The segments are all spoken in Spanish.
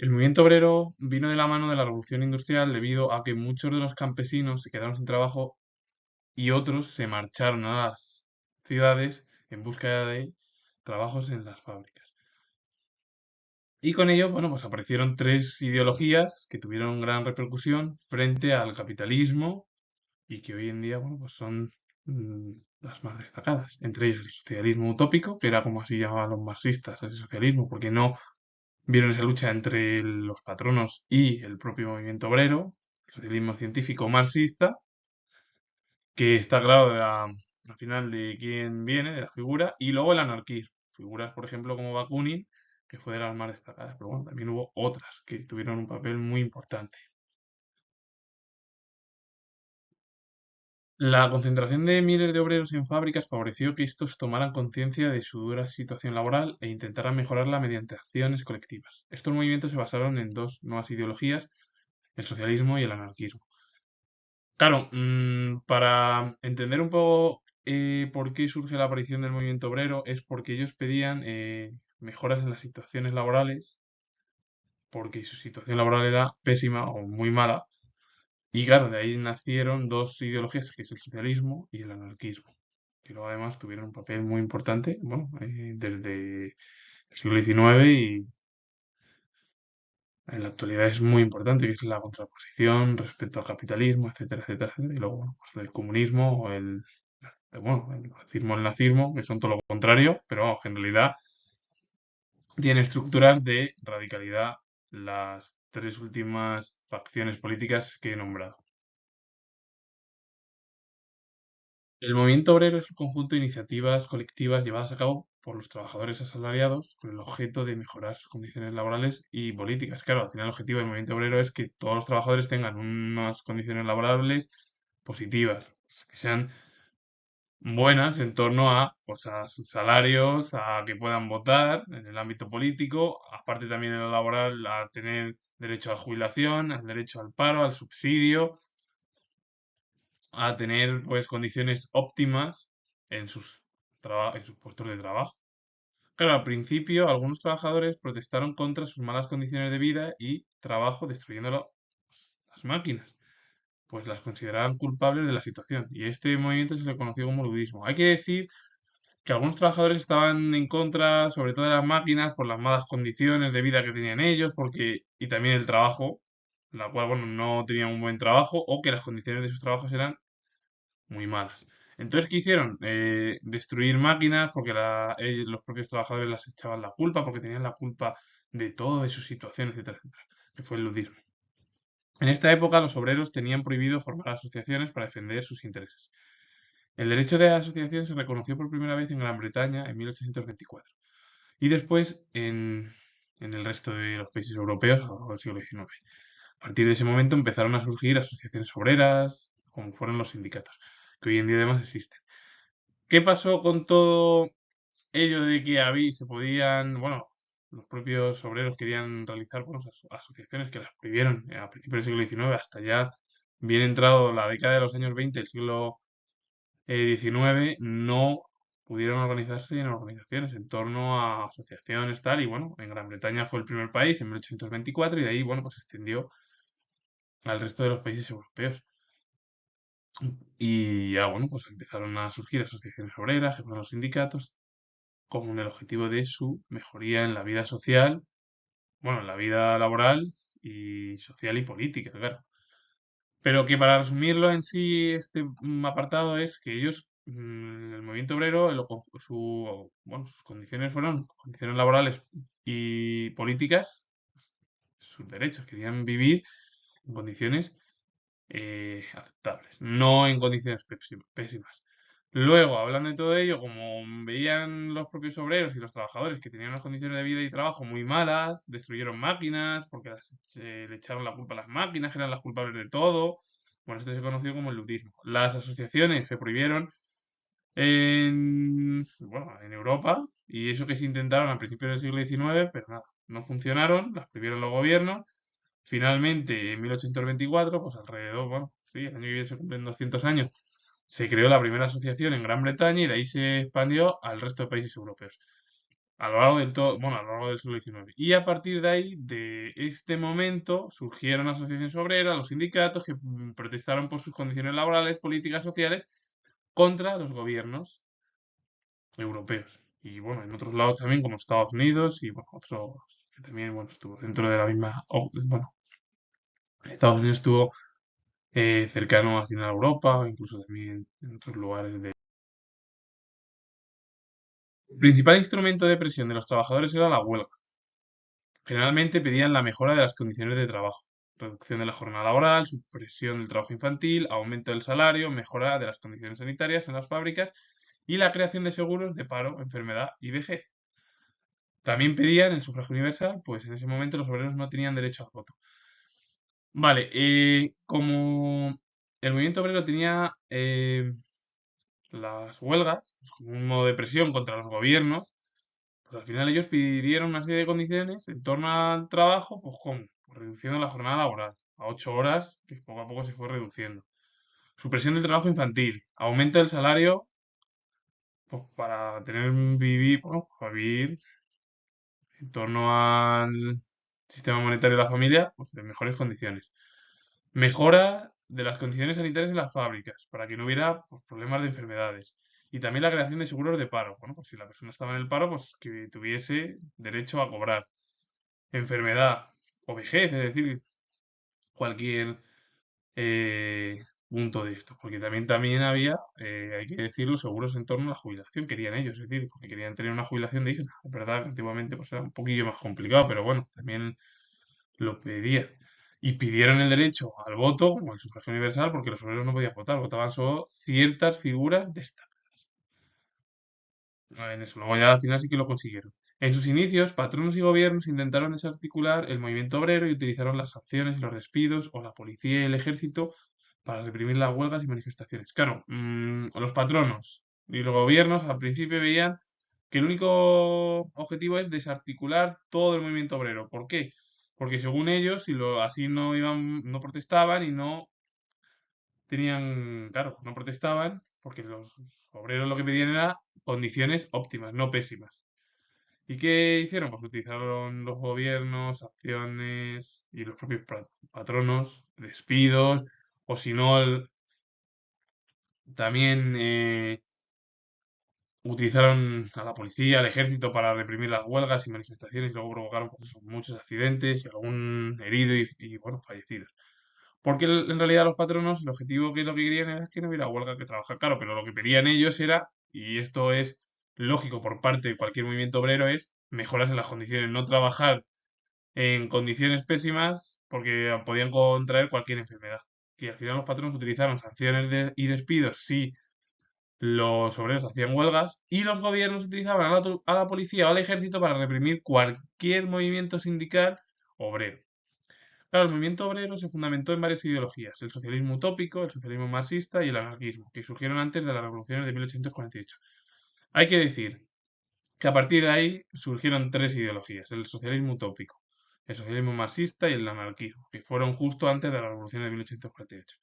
El movimiento obrero vino de la mano de la revolución industrial debido a que muchos de los campesinos se quedaron sin trabajo y otros se marcharon a las ciudades en búsqueda de trabajos en las fábricas. Y con ello, bueno, pues aparecieron tres ideologías que tuvieron gran repercusión frente al capitalismo y que hoy en día, bueno, pues son las más destacadas. Entre ellas el socialismo utópico, que era como así llamaban los marxistas, ese socialismo, porque no vieron esa lucha entre los patronos y el propio movimiento obrero, el socialismo científico marxista, que está claro al final de quién viene, de la figura, y luego el anarquismo. Figuras, por ejemplo, como Bakunin, que fue de las más destacadas, pero bueno, también hubo otras que tuvieron un papel muy importante. La concentración de miles de obreros en fábricas favoreció que estos tomaran conciencia de su dura situación laboral e intentaran mejorarla mediante acciones colectivas. Estos movimientos se basaron en dos nuevas ideologías, el socialismo y el anarquismo. Claro, para entender un poco por qué surge la aparición del movimiento obrero es porque ellos pedían mejoras en las situaciones laborales, porque su situación laboral era pésima o muy mala. Y claro, de ahí nacieron dos ideologías, que es el socialismo y el anarquismo, que luego además tuvieron un papel muy importante, bueno, desde el siglo XIX y en la actualidad es muy importante, que es la contraposición respecto al capitalismo, etcétera, etcétera, etcétera. Y luego, bueno, pues el comunismo o bueno, el fascismo, el nazismo, que son todo lo contrario, pero vamos, que en realidad tienen estructuras de radicalidad las tres últimas facciones políticas que he nombrado. El movimiento obrero es un conjunto de iniciativas colectivas llevadas a cabo por los trabajadores asalariados con el objeto de mejorar sus condiciones laborales y políticas. Claro, al final el objetivo del movimiento obrero es que todos los trabajadores tengan unas condiciones laborables positivas, que sean buenas en torno a, pues, a sus salarios, a que puedan votar en el ámbito político, aparte también en lo laboral, a tener derecho a jubilación, al derecho al paro, al subsidio, a tener pues condiciones óptimas en en sus puestos de trabajo. Claro, al principio algunos trabajadores protestaron contra sus malas condiciones de vida y trabajo, destruyendo las máquinas, pues las consideraban culpables de la situación. Y este movimiento se le conoció como ludismo. Hay que decir que algunos trabajadores estaban en contra, sobre todo de las máquinas, por las malas condiciones de vida que tenían ellos, y también el trabajo, la cual, bueno, no tenían un buen trabajo, o que las condiciones de sus trabajos eran muy malas. Entonces, ¿qué hicieron? Destruir máquinas porque los propios trabajadores las echaban la culpa, porque tenían la culpa de todo, de su situación, etcétera, etcétera, que fue el ludismo. En esta época, los obreros tenían prohibido formar asociaciones para defender sus intereses. El derecho de asociación se reconoció por primera vez en Gran Bretaña en 1824 y después en el resto de los países europeos a lo largo del siglo XIX. A partir de ese momento empezaron a surgir asociaciones obreras, como fueron los sindicatos, que hoy en día además existen. ¿Qué pasó con todo ello de que se podían, bueno, los propios obreros querían realizar bueno, asociaciones que las prohibieron a principios del siglo XIX hasta ya bien entrado la década de los años 20 del siglo XIX, no pudieron organizarse en organizaciones en torno a asociaciones tal, y bueno, en Gran Bretaña fue el primer país en 1824 y de ahí, bueno, pues se extendió al resto de los países europeos. Y ya, bueno, pues empezaron a surgir asociaciones obreras, que fueron los sindicatos, con el objetivo de su mejoría en la vida social, bueno, en la vida laboral y social y política, claro. Pero que para resumirlo en sí, este apartado es que ellos, el movimiento obrero, bueno, sus condiciones fueron condiciones laborales y políticas, sus derechos, querían vivir en condiciones aceptables, no en condiciones pésimas. Luego, hablando de todo ello, como veían los propios obreros y los trabajadores que tenían unas condiciones de vida y trabajo muy malas, destruyeron máquinas porque le echaron la culpa a las máquinas, que eran las culpables de todo. Bueno, esto se conoció como el ludismo. Las asociaciones se prohibieron bueno, en Europa y eso que se intentaron a principios del siglo XIX, pero nada, no funcionaron, las prohibieron los gobiernos. Finalmente, en 1824, pues alrededor, bueno, sí, el año que viene se cumplen 200 años, se creó la primera asociación en Gran Bretaña y de ahí se expandió al resto de países europeos. a lo largo del todo, bueno, a lo largo del siglo XIX. Y a partir de ahí, de este momento, surgieron asociaciones obreras, los sindicatos que protestaron por sus condiciones laborales, políticas, sociales contra los gobiernos europeos. Y bueno, en otros lados también, como Estados Unidos y bueno, otros que también, bueno, estuvo dentro de la misma, bueno, Estados Unidos estuvo cercano al final a Europa, incluso también en otros lugares de... El principal instrumento de presión de los trabajadores era la huelga. Generalmente pedían la mejora de las condiciones de trabajo, reducción de la jornada laboral, supresión del trabajo infantil, aumento del salario, mejora de las condiciones sanitarias en las fábricas y la creación de seguros de paro, enfermedad y vejez. También pedían el sufragio universal, pues en ese momento los obreros no tenían derecho al voto. Vale, como el movimiento obrero tenía las huelgas pues, como un modo de presión contra los gobiernos, pues al final ellos pidieron una serie de condiciones en torno al trabajo, pues ¿cómo? Pues reduciendo la jornada laboral a 8 horas, que poco a poco se fue reduciendo. Supresión del trabajo infantil, aumento del salario, pues para tener vivir, bueno, para vivir en torno al sistema monetario de la familia, pues en mejores condiciones. Mejora de las condiciones sanitarias en las fábricas, para que no hubiera pues, problemas de enfermedades. Y también la creación de seguros de paro. Bueno, pues si la persona estaba en el paro, pues que tuviese derecho a cobrar. Enfermedad o vejez, es decir, cualquier punto de esto. Porque también había, hay que decirlo, seguros en torno a la jubilación, querían ellos, es decir, porque querían tener una jubilación digna. Es verdad que antiguamente pues, era un poquillo más complicado, pero bueno, también lo pedían. Y pidieron el derecho al voto, como el sufragio universal, porque los obreros no podían votar, votaban solo ciertas figuras de esta. En eso, luego ya al final sí que lo consiguieron. En sus inicios, patronos y gobiernos intentaron desarticular el movimiento obrero y utilizaron las sanciones y los despidos o la policía y el ejército para reprimir las huelgas y manifestaciones. Claro, los patronos y los gobiernos al principio veían que el único objetivo es desarticular todo el movimiento obrero. ¿Por qué? Porque según ellos, si así no iban, no protestaban y no tenían, claro, no protestaban, porque los obreros lo que pedían era condiciones óptimas, no pésimas. ¿Y qué hicieron? Pues utilizaron los gobiernos, acciones y los propios patronos, despidos, o si no, también utilizaron a la policía, al ejército para reprimir las huelgas y manifestaciones y luego provocaron pues, muchos accidentes y algún herido bueno, fallecidos. Porque en realidad los patronos, el objetivo que lo que querían era que no hubiera huelga que trabajar, claro, pero lo que pedían ellos era, y esto es lógico por parte de cualquier movimiento obrero, es mejoras en las condiciones, no trabajar en condiciones pésimas porque podían contraer cualquier enfermedad. Y al final los patronos utilizaron sanciones y despidos si los obreros hacían huelgas y los gobiernos utilizaban a la policía o al ejército para reprimir cualquier movimiento sindical obrero. Claro, el movimiento obrero se fundamentó en varias ideologías, el socialismo utópico, el socialismo marxista y el anarquismo, que surgieron antes de las revoluciones de 1848. Hay que decir que a partir de ahí surgieron tres ideologías, el socialismo utópico, el socialismo marxista y el anarquismo, que fueron justo antes de la revolución de 1848.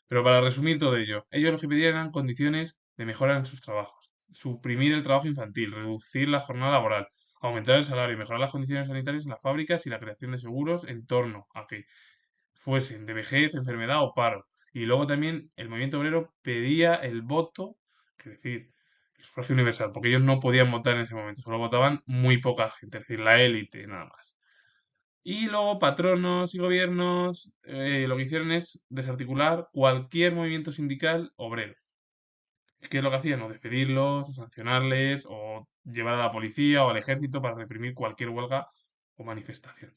Pero para resumir todo ello, ellos lo que pedían eran condiciones de mejora en sus trabajos, suprimir el trabajo infantil, reducir la jornada laboral, aumentar el salario, mejorar las condiciones sanitarias en las fábricas y la creación de seguros en torno a que fuesen de vejez, enfermedad o paro. Y luego también el movimiento obrero pedía el voto, es decir, el sufragio universal, porque ellos no podían votar en ese momento, solo votaban muy poca gente, es decir, la élite nada más. Y luego patronos y gobiernos lo que hicieron es desarticular cualquier movimiento sindical obrero. ¿Qué es lo que hacían? O despedirlos, o sancionarles, o llevar a la policía o al ejército para reprimir cualquier huelga o manifestación.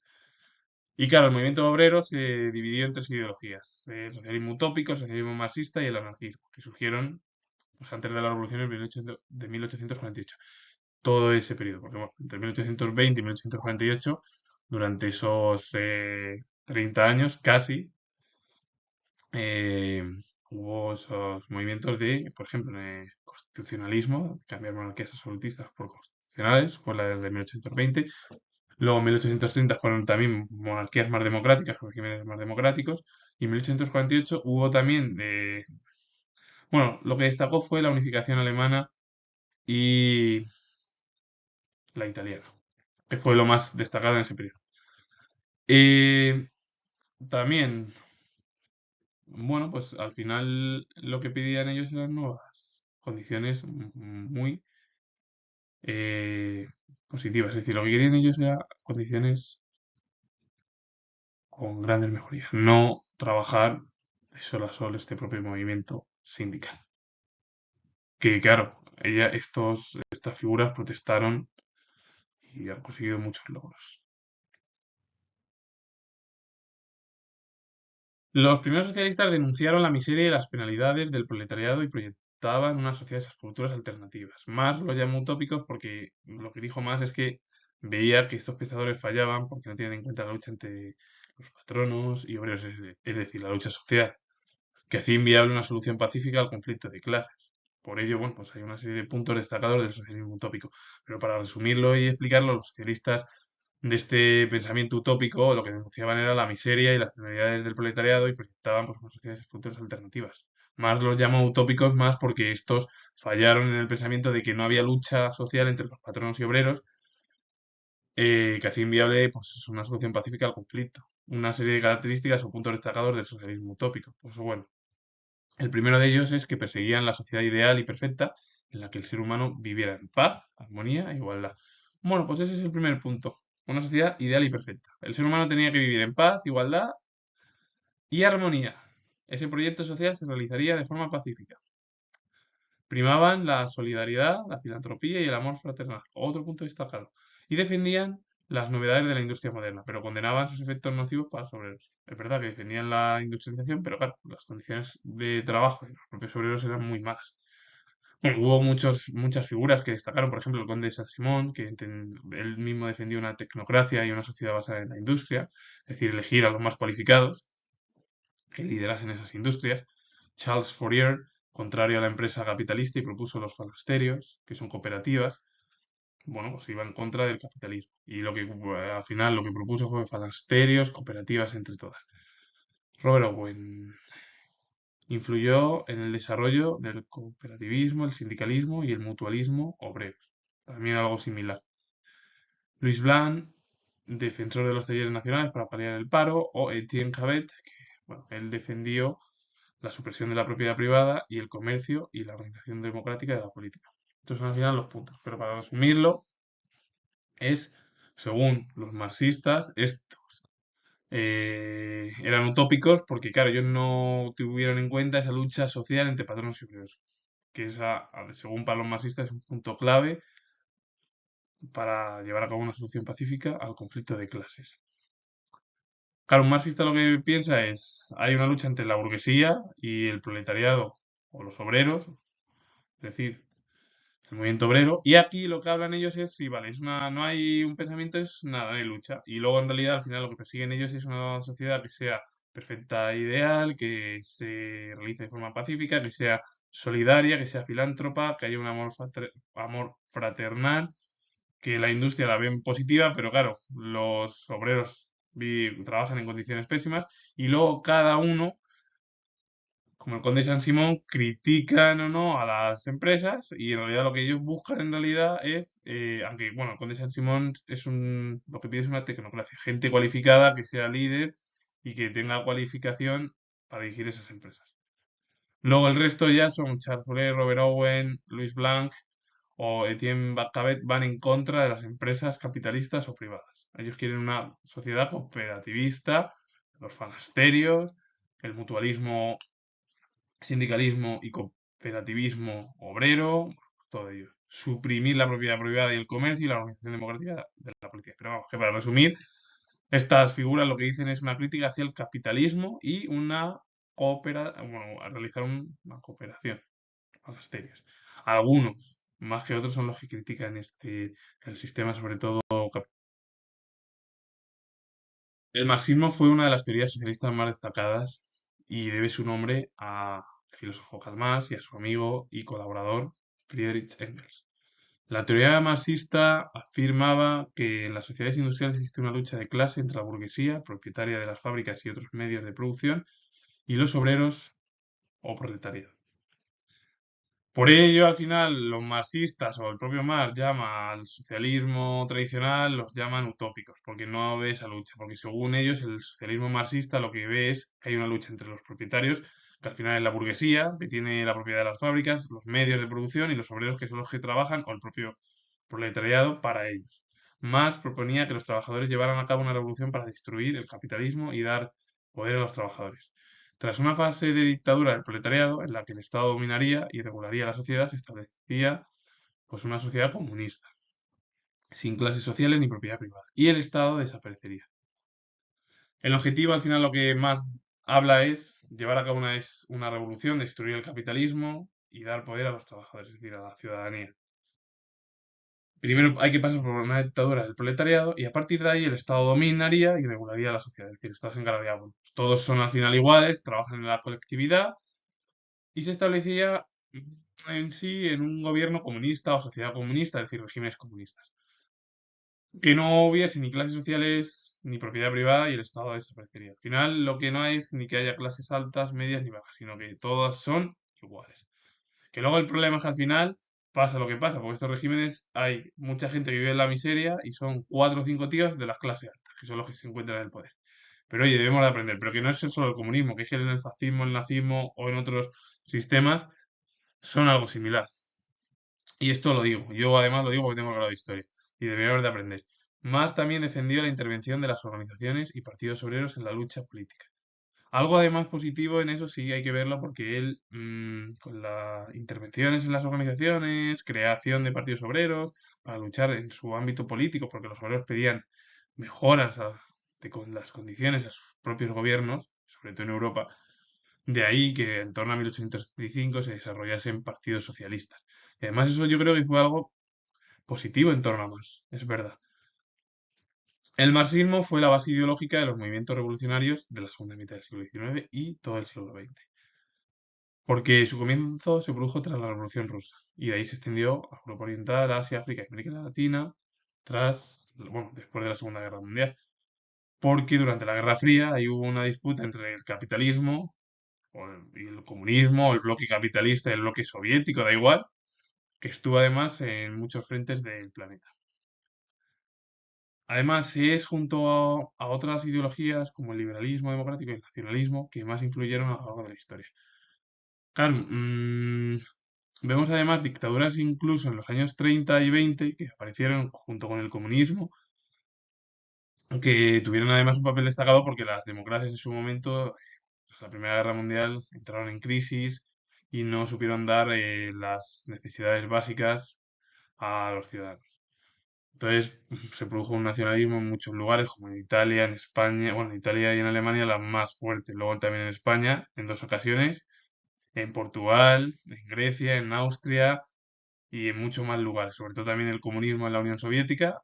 Y claro, el movimiento obrero se dividió en tres ideologías: el socialismo utópico, el socialismo marxista y el anarquismo, que surgieron pues, antes de la revolución de 1848. Todo ese periodo, porque bueno, entre 1820 y 1848, durante esos 30 años casi, eh, hubo esos movimientos de, por ejemplo, de constitucionalismo, cambiar monarquías absolutistas por constitucionales, fue la de 1820. Luego en 1830 fueron también monarquías más democráticas, regímenes más democráticos. Y en 1848 hubo también de... Bueno, lo que destacó fue la unificación alemana y la italiana, que fue lo más destacado en ese periodo. Eh, también, bueno, pues al final lo que pedían ellos eran nuevas condiciones muy eh, positivas. Es decir, lo que querían ellos era condiciones con grandes mejorías, no trabajar de sol a sol este propio movimiento sindical. Que claro, estas figuras protestaron y han conseguido muchos logros. Los primeros socialistas denunciaron la miseria y las penalidades del proletariado y proyectaban una sociedad de esas futuras alternativas. Marx los llamó utópicos porque lo que dijo más es que veía que estos pensadores fallaban porque no tienen en cuenta la lucha entre los patronos y obreros, es decir, la lucha social, que hacía inviable una solución pacífica al conflicto de clases. Por ello, bueno, pues hay una serie de puntos destacados del socialismo utópico. Pero para resumirlo y explicarlo, los socialistas de este pensamiento utópico lo que denunciaban era la miseria y las penalidades del proletariado y proyectaban pues, unas sociedades futuras alternativas. Más los llamo utópicos más porque estos fallaron en el pensamiento de que no había lucha social entre los patronos y obreros que hacía inviable pues, una solución pacífica al conflicto. Una serie de características o puntos destacados del socialismo utópico. Pues bueno, el primero de ellos es que perseguían la sociedad ideal y perfecta en la que el ser humano viviera en paz, armonía e igualdad. Bueno, pues ese es el primer punto. Una sociedad ideal y perfecta. El ser humano tenía que vivir en paz, igualdad y armonía. Ese proyecto social se realizaría de forma pacífica. Primaban la solidaridad, la filantropía y el amor fraternal. Otro punto destacado. Y defendían las novedades de la industria moderna, pero condenaban sus efectos nocivos para los obreros. Es verdad que defendían la industrialización, pero claro, las condiciones de trabajo de los propios obreros eran muy malas. Bueno, hubo muchas figuras que destacaron, por ejemplo, el conde de Saint-Simon, que él mismo defendió una tecnocracia y una sociedad basada en la industria, es decir, elegir a los más cualificados que liderasen esas industrias. Charles Fourier, contrario a la empresa capitalista, y propuso los falasterios, que son cooperativas. Bueno, pues iba en contra del capitalismo. Y al final lo que propuso fue falasterios, cooperativas entre todas. Robert Owen influyó en el desarrollo del cooperativismo, el sindicalismo y el mutualismo obrero. También algo similar. Louis Blanc, defensor de los talleres nacionales para paliar el paro, o Etienne Cabet, que bueno, él defendió la supresión de la propiedad privada y el comercio y la organización democrática de la política. Estos son al final los puntos. Pero para resumirlo, es, según los marxistas, estos eran utópicos porque, claro, ellos no tuvieron en cuenta esa lucha social entre patronos y obreros, que según para los marxistas, es un punto clave para llevar a cabo una solución pacífica al conflicto de clases. Claro, un marxista lo que piensa es, hay una lucha entre la burguesía y el proletariado o los obreros, es decir, el movimiento obrero, y aquí lo que hablan ellos es, sí, vale, no hay un pensamiento, es nada, no hay lucha. Y luego en realidad al final lo que persiguen ellos es una sociedad que sea perfecta e ideal, que se realice de forma pacífica, que sea solidaria, que sea filántropa, que haya un amor fraternal, que la industria la ven positiva, pero claro, los obreros trabajan en condiciones pésimas y luego cada uno como el conde Saint-Simon, critican o no a las empresas y en realidad lo que ellos buscan en realidad es, aunque bueno, el conde Saint-Simon lo que pide es una tecnocracia, gente cualificada que sea líder y que tenga cualificación para dirigir esas empresas. Luego el resto ya son Charles Fourier, Robert Owen, Louis Blanc o Etienne Bacabet van en contra de las empresas capitalistas o privadas. Ellos quieren una sociedad cooperativista, los falasterios, el mutualismo sindicalismo y cooperativismo obrero, todo ello. Suprimir la propiedad privada y el comercio y la organización democrática de la política. Pero vamos, que para resumir, estas figuras lo que dicen es una crítica hacia el capitalismo y bueno, a realizar una cooperación a las teorías. Algunos, más que otros, son los que critican el sistema, sobre todo. El marxismo fue una de las teorías socialistas más destacadas y debe su nombre al filósofo Karl Marx y a su amigo y colaborador Friedrich Engels. La teoría marxista afirmaba que en las sociedades industriales existe una lucha de clase entre la burguesía, propietaria de las fábricas y otros medios de producción, y los obreros o proletariado. Por ello, al final, los marxistas o el propio Marx llama al socialismo tradicional, los llaman utópicos, porque no ve esa lucha, porque según ellos, el socialismo marxista lo que ve es que hay una lucha entre los propietarios, que al final es la burguesía, que tiene la propiedad de las fábricas, los medios de producción y los obreros que son los que trabajan, o el propio proletariado para ellos. Marx proponía que los trabajadores llevaran a cabo una revolución para destruir el capitalismo y dar poder a los trabajadores. Tras una fase de dictadura del proletariado, en la que el Estado dominaría y regularía la sociedad, se establecía pues, una sociedad comunista, sin clases sociales ni propiedad privada, y el Estado desaparecería. El objetivo, al final, lo que más habla es llevar a cabo una revolución, destruir el capitalismo y dar poder a los trabajadores, es decir, a la ciudadanía. Primero hay que pasar por una dictadura del proletariado y a partir de ahí el Estado dominaría y regularía la sociedad. Es decir, el Estado se encargaría, bueno, pues todos son al final iguales, trabajan en la colectividad y se establecía en sí en un gobierno comunista o sociedad comunista, es decir, regímenes comunistas. Que no hubiese ni clases sociales ni propiedad privada y el Estado desaparecería. Al final lo que no hay es ni que haya clases altas, medias ni bajas, sino que todas son iguales. Que luego el problema es que al final pasa lo que pasa, porque estos regímenes hay mucha gente que vive en la miseria y son cuatro o cinco tíos de las clases altas, que son los que se encuentran en el poder. Pero oye, debemos de aprender, pero que no es solo el comunismo, que es que en el fascismo, el nazismo o en otros sistemas son algo similar. Y esto lo digo, yo además lo digo porque tengo grado de historia y deberíamos de aprender. Más también defendió la intervención de las organizaciones y partidos obreros en la lucha política. Algo además positivo en eso sí hay que verlo porque él, con las intervenciones en las organizaciones, creación de partidos obreros, para luchar en su ámbito político, porque los obreros pedían mejoras con las condiciones a sus propios gobiernos, sobre todo en Europa, de ahí que en torno a 1875 se desarrollasen partidos socialistas. Y además eso yo creo que fue algo positivo en torno a Marx, es verdad. El marxismo fue la base ideológica de los movimientos revolucionarios de la segunda mitad del siglo XIX y todo el siglo XX. Porque su comienzo se produjo tras la Revolución Rusa y de ahí se extendió a Europa Oriental, Asia, África y América Latina después de la Segunda Guerra Mundial. Porque durante la Guerra Fría ahí hubo una disputa entre el capitalismo y el comunismo, el bloque capitalista y el bloque soviético, da igual, que estuvo además en muchos frentes del planeta. Además, es junto a otras ideologías como el liberalismo democrático y el nacionalismo que más influyeron a lo largo de la historia. Claro, vemos además dictaduras incluso en los años 30 y 20 que aparecieron junto con el comunismo, que tuvieron además un papel destacado porque las democracias en su momento, tras la Primera Guerra Mundial, entraron en crisis y no supieron dar las necesidades básicas a los ciudadanos. Entonces se produjo un nacionalismo en muchos lugares, como en Italia, en España, bueno, en Italia y en Alemania la más fuerte, luego también en España en dos ocasiones, en Portugal, en Grecia, en Austria y en muchos más lugares, sobre todo también el comunismo en la Unión Soviética,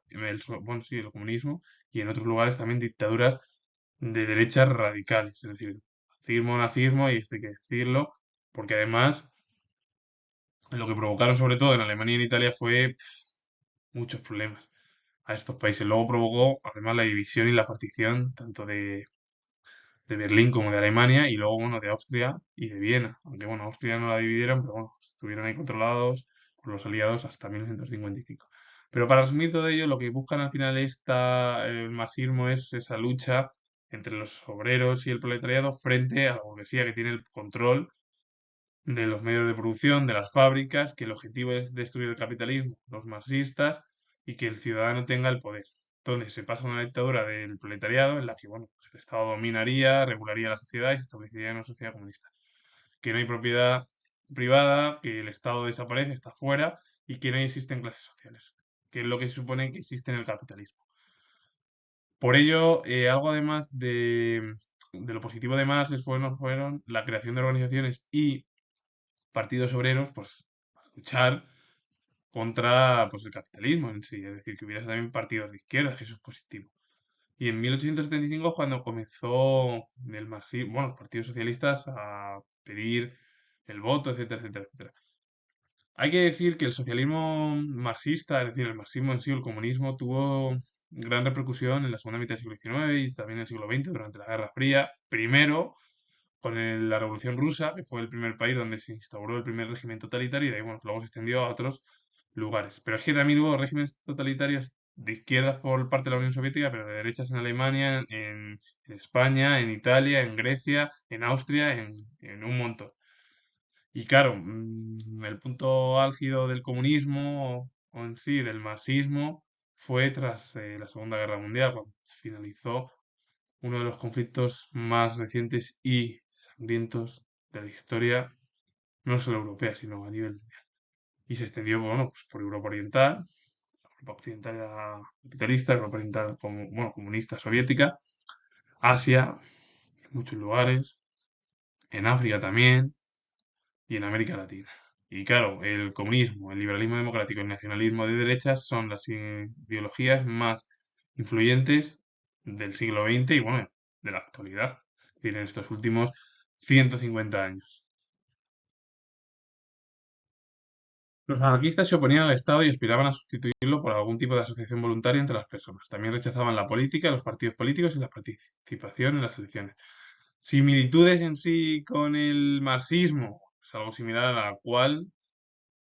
bueno, sí, el comunismo, y en otros lugares también dictaduras de derechas radicales, es decir, fascismo, nazismo, y esto hay que decirlo, porque además lo que provocaron sobre todo en Alemania y en Italia fue muchos problemas a estos países. Luego provocó además la división y la partición tanto de Berlín como de Alemania y luego, bueno, de Austria y de Viena. Aunque, bueno, Austria no la dividieron, pero bueno, estuvieron ahí controlados por los aliados hasta 1955. Pero para resumir todo ello, lo que buscan al final el marxismo es esa lucha entre los obreros y el proletariado frente a la burguesía que tiene el control de los medios de producción, de las fábricas, que el objetivo es destruir el capitalismo, los marxistas, y que el ciudadano tenga el poder. Entonces se pasa a una dictadura del proletariado en la que, bueno, pues el Estado dominaría, regularía la sociedad y se establecería una sociedad comunista. Que no hay propiedad privada, que el Estado desaparece, está fuera y que no existen clases sociales, que es lo que se supone que existe en el capitalismo. Por ello, algo además de lo positivo de Marx fueron la creación de organizaciones y partidos obreros, pues, para luchar contra pues, el capitalismo en sí, es decir, que hubiera también partidos de izquierda, que eso es positivo. Y en 1875, cuando comenzó bueno, los partidos socialistas a pedir el voto, etcétera, etcétera, etcétera. Hay que decir que el socialismo marxista, es decir, el marxismo en sí, el comunismo, tuvo gran repercusión en la segunda mitad del siglo XIX y también en el siglo XX, durante la Guerra Fría. Primero, la Revolución Rusa, que fue el primer país donde se instauró el primer régimen totalitario y de ahí, bueno, luego se extendió a otros lugares. Pero es que también hubo regímenes totalitarios de izquierdas por parte de la Unión Soviética, pero de derechas en Alemania, en España, en Italia, en Grecia, en Austria, en un montón. Y claro, el punto álgido del comunismo o en sí, del marxismo, fue tras la Segunda Guerra Mundial, cuando finalizó uno de los conflictos más recientes y sangrientos de la historia, no solo europea, sino a nivel mundial. Y se extendió, bueno, pues por Europa Oriental, Europa Occidental era capitalista, Europa Oriental como, bueno, comunista soviética, Asia, en muchos lugares, en África también, y en América Latina. Y claro, el comunismo, el liberalismo democrático y el nacionalismo de derechas son las ideologías más influyentes del siglo XX y bueno, de la actualidad, es decir, en estos últimos 150 años. Los anarquistas se oponían al Estado y aspiraban a sustituirlo por algún tipo de asociación voluntaria entre las personas. También rechazaban la política, los partidos políticos y la participación en las elecciones. Similitudes en sí con el marxismo, es algo similar a la cual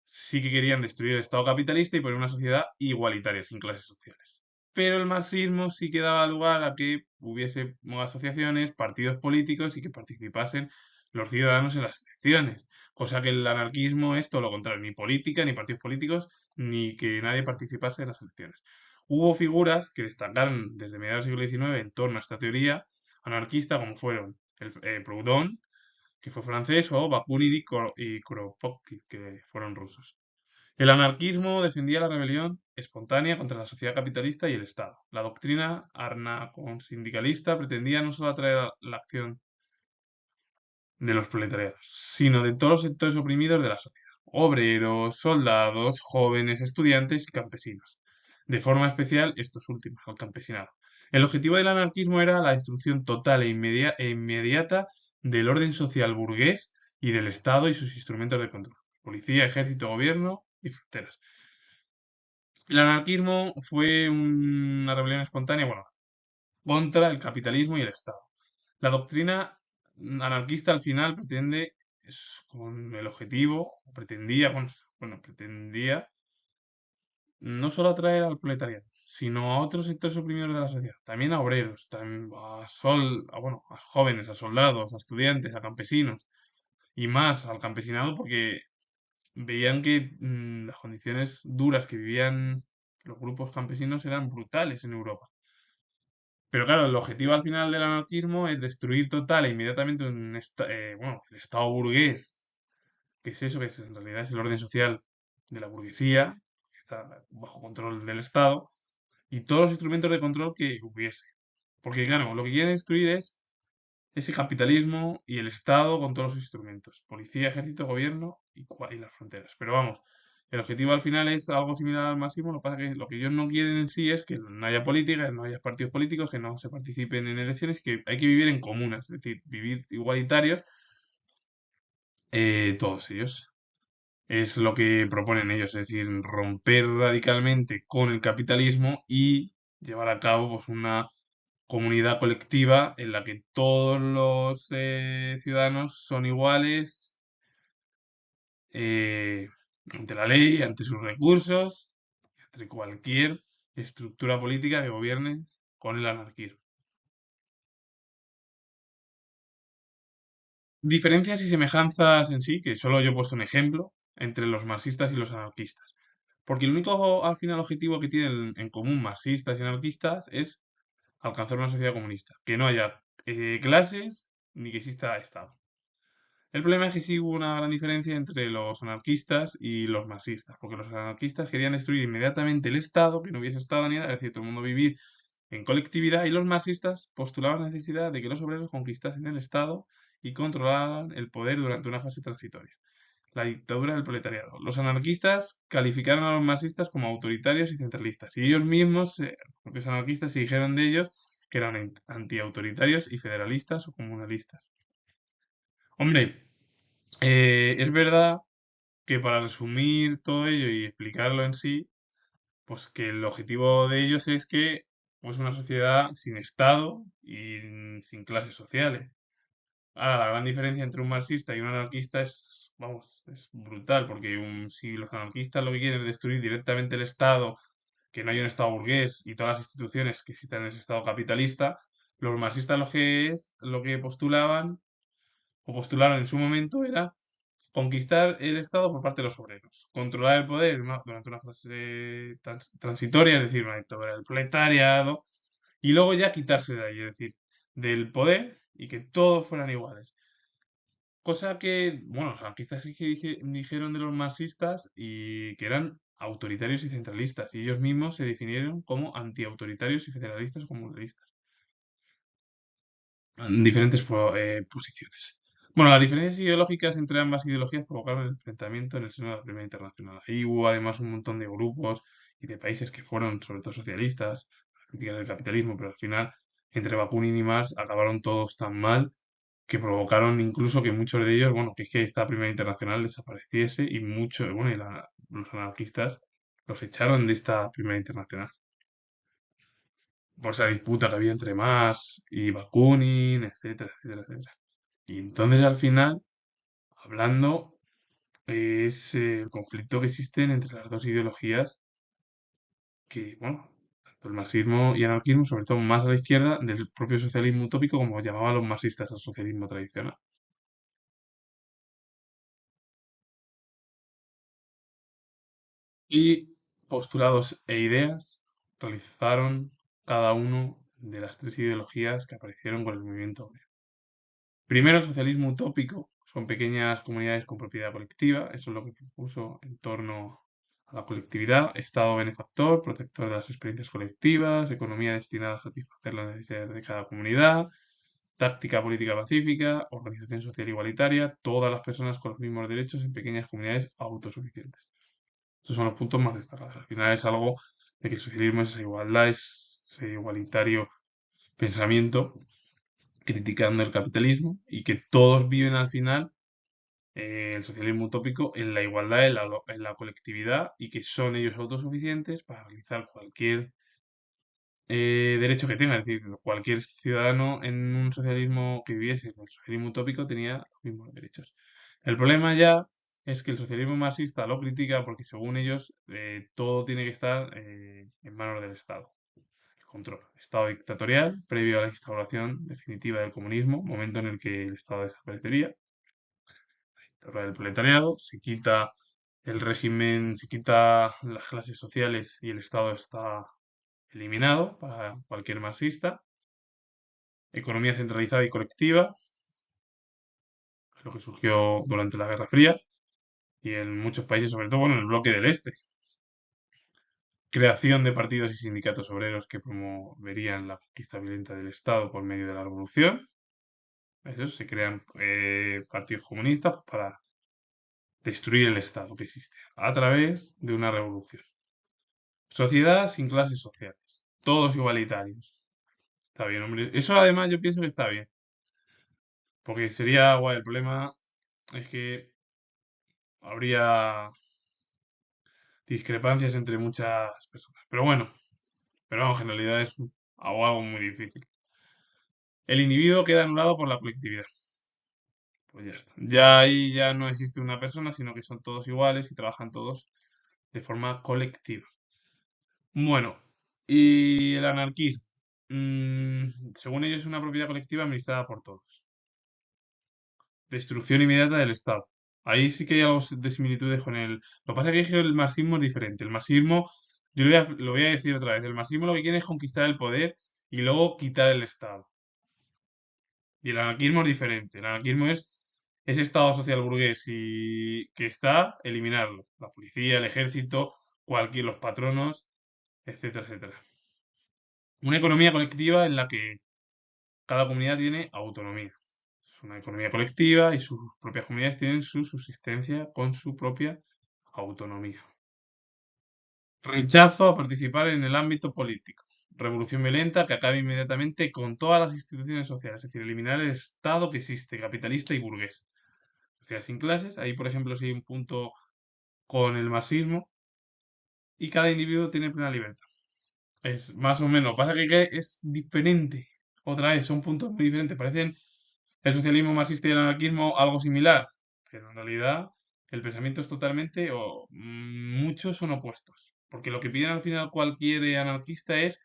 sí que querían destruir el Estado capitalista y poner una sociedad igualitaria, sin clases sociales. Pero el marxismo sí que daba lugar a que hubiese asociaciones, partidos políticos y que participasen los ciudadanos en las elecciones. Cosa que el anarquismo es todo lo contrario, ni política, ni partidos políticos, ni que nadie participase en las elecciones. Hubo figuras que destacaron desde mediados del siglo XIX en torno a esta teoría anarquista, como fueron Proudhon, que fue francés, o Bakunin y Kropotkin, que fueron rusos. El anarquismo defendía la rebelión espontánea contra la sociedad capitalista y el Estado. La doctrina anarcosindicalista pretendía no solo atraer a la acción de los proletariados, sino de todos los sectores oprimidos de la sociedad: obreros, soldados, jóvenes, estudiantes y campesinos. De forma especial, estos últimos, al campesinado. El objetivo del anarquismo era la destrucción total e inmediata del orden social burgués y del Estado y sus instrumentos de control: policía, ejército, gobierno y fronteras. El anarquismo fue una rebelión espontánea, bueno, contra el capitalismo y el Estado. La doctrina anarquista al final pretende, con el objetivo, pretendía, pretendía no solo atraer al proletariado, sino a otros sectores oprimidos de la sociedad, también a obreros, también a jóvenes, a soldados, a estudiantes, a campesinos y más al campesinado porque veían que las condiciones duras que vivían los grupos campesinos eran brutales en Europa. Pero claro, el objetivo al final del anarquismo es destruir total e inmediatamente el Estado burgués, que es eso, en realidad es el orden social de la burguesía, que está bajo control del Estado, y todos los instrumentos de control que hubiese. Porque claro, lo que quieren destruir es ese capitalismo y el Estado con todos los instrumentos: policía, ejército, gobierno y las fronteras. Pero vamos, el objetivo al final es algo similar al máximo. Lo que pasa es que lo que ellos no quieren en sí es que no haya política, que no haya partidos políticos, que no se participen en elecciones, que hay que vivir en comunas, es decir, vivir igualitarios todos ellos. Es lo que proponen ellos, es decir, romper radicalmente con el capitalismo y llevar a cabo pues, una comunidad colectiva en la que todos los ciudadanos son iguales eh, ante la ley, ante sus recursos, ante cualquier estructura política que gobierne con el anarquismo. Diferencias y semejanzas en sí, que solo yo he puesto un ejemplo, entre los marxistas y los anarquistas. Porque el único, al final, objetivo que tienen en común marxistas y anarquistas es alcanzar una sociedad comunista, que no haya clases ni que exista Estado. El problema es que sí hubo una gran diferencia entre los anarquistas y los marxistas, porque los anarquistas querían destruir inmediatamente el Estado, que no hubiese Estado ni nada, es decir, todo el mundo vivir en colectividad, y los marxistas postulaban la necesidad de que los obreros conquistasen el Estado y controlaran el poder durante una fase transitoria, la dictadura del proletariado. Los anarquistas calificaron a los marxistas como autoritarios y centralistas, y ellos mismos, los propios anarquistas, se dijeron de ellos que eran antiautoritarios y federalistas o comunalistas. Hombre, es verdad que, para resumir todo ello y explicarlo en sí, pues que el objetivo de ellos es que pues una sociedad sin Estado y sin clases sociales. Ahora, la gran diferencia entre un marxista y un anarquista es, vamos, es brutal, porque si los anarquistas lo que quieren es destruir directamente el Estado, que no haya un Estado burgués y todas las instituciones que existan en ese Estado capitalista, los marxistas lo que postulaban o postularon en su momento era conquistar el Estado por parte de los obreros, controlar el poder durante una fase transitoria, es decir, una dictadura del proletariado, y luego ya quitarse de ahí, es decir, del poder y que todos fueran iguales. Cosa que, bueno, los anarquistas sí que dijeron de los marxistas y que eran autoritarios y centralistas, y ellos mismos se definieron como antiautoritarios y federalistas o comunalistas en diferentes posiciones. Bueno, las diferencias ideológicas entre ambas ideologías provocaron el enfrentamiento en el seno de la Primera Internacional. Ahí hubo además un montón de grupos y de países que fueron, sobre todo socialistas, críticas del capitalismo, pero al final, entre Bakunin y Marx, acabaron todos tan mal que provocaron incluso que muchos de ellos, bueno, que es que esta Primera Internacional desapareciese y muchos, bueno, y los anarquistas los echaron de esta Primera Internacional por esa disputa que había entre Marx y Bakunin, etcétera, etcétera, etcétera. Y entonces al final, hablando, es el conflicto que existen entre las dos ideologías que, bueno, tanto el marxismo y el anarquismo, sobre todo más a la izquierda, del propio socialismo utópico, como llamaban los marxistas al socialismo tradicional. Y postulados e ideas realizaron cada uno de las tres ideologías que aparecieron con el movimiento obrero. Primero, el socialismo utópico son pequeñas comunidades con propiedad colectiva, eso es lo que propuso en torno a la colectividad, Estado benefactor, protector de las experiencias colectivas, economía destinada a satisfacer las necesidades de cada comunidad, táctica política pacífica, organización social igualitaria, todas las personas con los mismos derechos en pequeñas comunidades autosuficientes. Estos son los puntos más destacados. Al final es algo de que el socialismo es esa igualdad, es ese igualitario pensamiento criticando el capitalismo y que todos viven al final el socialismo utópico en la igualdad, en la colectividad y que son ellos autosuficientes para realizar cualquier derecho que tengan. Es decir, cualquier ciudadano en un socialismo que viviese en el socialismo utópico tenía los mismos derechos. El problema ya es que el socialismo marxista lo critica porque según ellos todo tiene que estar en manos del Estado. El control. Estado dictatorial previo a la instauración definitiva del comunismo, momento en el que el Estado desaparecería. El proletariado, se quita el régimen, se quita las clases sociales y el Estado está eliminado para cualquier marxista. Economía centralizada y colectiva, lo que surgió durante la Guerra Fría y en muchos países, sobre todo bueno, en el bloque del Este. Creación de partidos y sindicatos obreros que promoverían la conquista violenta del Estado por medio de la revolución. Eso, se crean partidos comunistas para destruir el Estado que existe a través de una revolución. Sociedad sin clases sociales. Todos igualitarios. Está bien, hombre. Eso además yo pienso que está bien. Porque sería guay. El problema es que habría discrepancias entre muchas personas. Pero bueno, pero vamos, en realidad es algo muy difícil. El individuo queda anulado por la colectividad. Pues ya está. Ya ahí ya no existe una persona, sino que son todos iguales y trabajan todos de forma colectiva. Bueno, y el anarquismo. Según ellos, es una propiedad colectiva administrada por todos. Destrucción inmediata del Estado. Ahí sí que hay algo de similitudes con el. Lo que pasa es que el marxismo es diferente. El marxismo, yo lo voy a decir otra vez, el marxismo lo que quiere es conquistar el poder y luego quitar el Estado. Y el anarquismo es diferente. El anarquismo es ese Estado social burgués y que está, eliminarlo. La policía, el ejército, los patronos, etcétera, etcétera. Una economía colectiva en la que cada comunidad tiene autonomía. Es una economía colectiva y sus propias comunidades tienen su subsistencia con su propia autonomía. Rechazo a participar en el ámbito político. Revolución violenta que acabe inmediatamente con todas las instituciones sociales, es decir, eliminar el Estado que existe, capitalista y burgués. Sociedad sin clases, ahí por ejemplo sí hay un punto con el marxismo y cada individuo tiene plena libertad. Es más o menos, pasa que es diferente. Otra vez, son puntos muy diferentes, parecen el socialismo marxista y el anarquismo algo similar, pero en realidad el pensamiento es totalmente o muchos son opuestos. Porque lo que piden al final cualquier anarquista es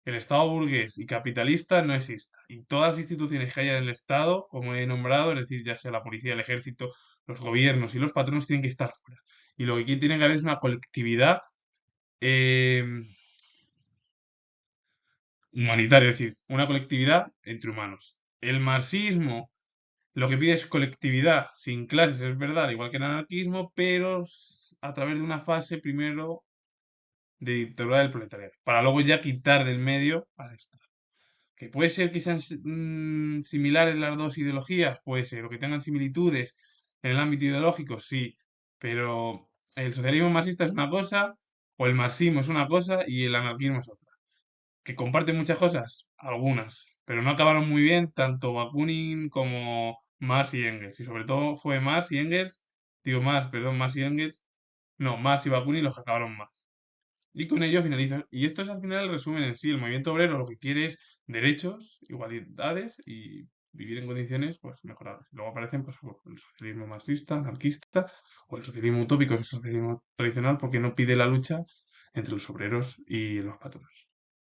el Estado burgués y capitalista no exista. Y todas las instituciones que haya en el Estado, como he nombrado, es decir, ya sea la policía, el ejército, los gobiernos y los patronos, tienen que estar fuera. Y lo que tiene que haber es una colectividad eh, humanitaria, es decir, una colectividad entre humanos. El marxismo lo que pide es colectividad, sin clases, es verdad, igual que el anarquismo, pero a través de una fase primero de dictadura del proletariado, para luego ya quitar del medio al Estado. Que puede ser que sean similares las dos ideologías, puede ser, o que tengan similitudes en el ámbito ideológico, sí, pero el socialismo marxista es una cosa, o el marxismo es una cosa y el anarquismo es otra. Que comparten muchas cosas, algunas, pero no acabaron muy bien tanto Bakunin como Marx y Engels, y sobre todo fue Marx y Engels, digo Marx, perdón, Marx y Engels, no, Marx y Bakunin los que acabaron mal. Y con ello finalizo. Y esto es al final el resumen en sí. El movimiento obrero lo que quiere es derechos, igualdades y vivir en condiciones pues mejoradas. Luego aparecen pues, el socialismo marxista, anarquista o el socialismo utópico, que es el socialismo tradicional, porque no pide la lucha entre los obreros y los patrones.